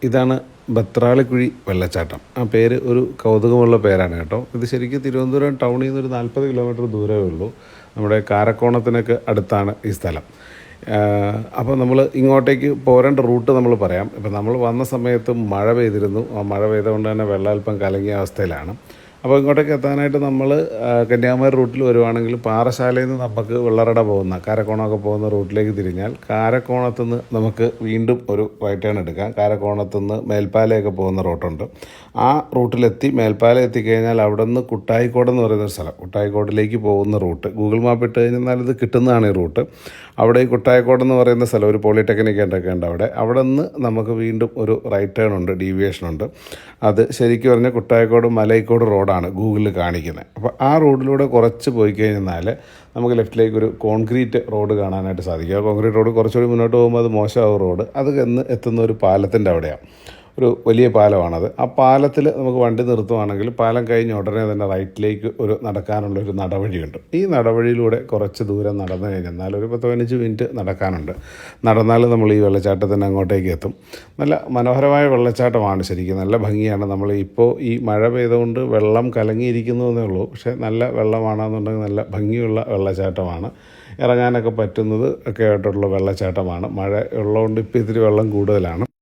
ഇതാണ് ബത്രാളിക്കുഴി വെള്ളച്ചാട്ടം. ആ പേര് ഒരു കൗതുകമുള്ള പേരാണ് കേട്ടോ. ഇത് ശരിക്കും തിരുവനന്തപുരം ടൗണിൽ നിന്ന് ഒരു 40 കിലോമീറ്റർ ദൂരമേ ഉള്ളൂ. നമ്മുടെ കാരക്കോണത്തിനൊക്കെ അടുത്താണ് ഈ സ്ഥലം. അപ്പോൾ നമ്മൾ ഇങ്ങോട്ടേക്ക് പോരേണ്ട റൂട്ട് നമ്മൾ പറയാം. ഇപ്പം നമ്മൾ വന്ന സമയത്ത് മഴ പെയ്തിരുന്നു. ആ മഴ പെയ്തുകൊണ്ട് തന്നെ വെള്ളം അല്പം കലങ്ങിയ അവസ്ഥയിലാണ്. അപ്പോൾ ഇങ്ങോട്ടേക്ക് എത്താനായിട്ട് നമ്മൾ കന്യാകുമാരി റൂട്ടിൽ വരുവാണെങ്കിൽ പാറശാലയിൽ നിന്ന് നമുക്ക് വെള്ളറട പോകുന്ന കാരക്കോണമൊക്കെ പോകുന്ന റൂട്ടിലേക്ക് തിരിഞ്ഞാൽ കാരക്കോണത്തു നിന്ന് നമുക്ക് വീണ്ടും ഒരു റൈറ്റ് ടേൺ എടുക്കാം. കാരക്കോണത്തു നിന്ന് മേൽപ്പാലയൊക്കെ പോകുന്ന റൂട്ടുണ്ട്. ആ റൂട്ടിലെത്തി മേൽപ്പാല എത്തിക്കഴിഞ്ഞാൽ അവിടെ നിന്ന് കുട്ടായിക്കോട് എന്ന് പറയുന്ന സ്ഥലം, കുട്ടായിക്കോടിലേക്ക് പോകുന്ന റൂട്ട് ഗൂഗിൾ മാപ്പ് ഇട്ട് കഴിഞ്ഞാൽ ഇത് കിട്ടുന്നതാണ് ഈ റൂട്ട്. അവിടെ ഈ കുട്ടായിക്കോട് എന്ന് പറയുന്ന സ്ഥലം ഒരു പോളിടെക്നിക് ഒക്കെ ഉണ്ട്. അവിടെ നിന്ന് നമുക്ക് വീണ്ടും ഒരു റൈറ്റ് ടേൺ ഉണ്ട്, ഡീവിയേഷനുണ്ട്. അത് ശരിക്കും പറഞ്ഞാൽ കുട്ടായിക്കോട് മലൈക്കോട് റോഡാണ് ഗൂഗിളിൽ കാണിക്കുന്നത്. അപ്പോൾ ആ റോഡിലൂടെ കുറച്ച് പോയി കഴിഞ്ഞാൽ നമുക്ക് ലെഫ്റ്റിലേക്ക് ഒരു കോൺക്രീറ്റ് റോഡ് കാണാനായിട്ട് സാധിക്കും. ആ കോൺക്രീറ്റ് റോഡ് കുറച്ചുകൂടി മുന്നോട്ട് പോകുമ്പോൾ അത് മോശമാവും റോഡ്. അത് എത്തുന്ന ഒരു പാലത്തിൻ്റെ അവിടെയാണ്, ഒരു വലിയ പാലമാണത്. ആ പാലത്തിൽ നമുക്ക് വണ്ടി നിർത്തുവാണെങ്കിൽ പാലം കഴിഞ്ഞ് ഉടനെ തന്നെ റൈറ്റിലേക്ക് ഒരു നടക്കാനുള്ളൊരു നടവഴിയുണ്ട്. ഈ നടവഴിയിലൂടെ കുറച്ച് ദൂരം നടന്നു കഴിഞ്ഞാൽ ഒരു 10-15 മിനിറ്റ് നടക്കാനുണ്ട്. നടന്നാൽ നമ്മൾ ഈ വെള്ളച്ചാട്ടത്തിന് അങ്ങോട്ടേക്ക് എത്തും. നല്ല മനോഹരമായ വെള്ളച്ചാട്ടമാണ്, ശരിക്കും നല്ല ഭംഗിയാണ്. നമ്മൾ ഇപ്പോൾ ഈ മഴ പെയ്തുകൊണ്ട് വെള്ളം കലങ്ങിയിരിക്കുന്നു എന്നേ ഉള്ളൂ, പക്ഷേ നല്ല വെള്ളമാണെന്നുണ്ടെങ്കിൽ നല്ല ഭംഗിയുള്ള വെള്ളച്ചാട്ടമാണ്. ഇറങ്ങാനൊക്കെ പറ്റുന്നത് ഒക്കെ ആയിട്ടുള്ള വെള്ളച്ചാട്ടമാണ്. മഴ ഉള്ളതുകൊണ്ട് ഇപ്പോൾ ഇത്തിരി വെള്ളം കൂടുതലാണ്.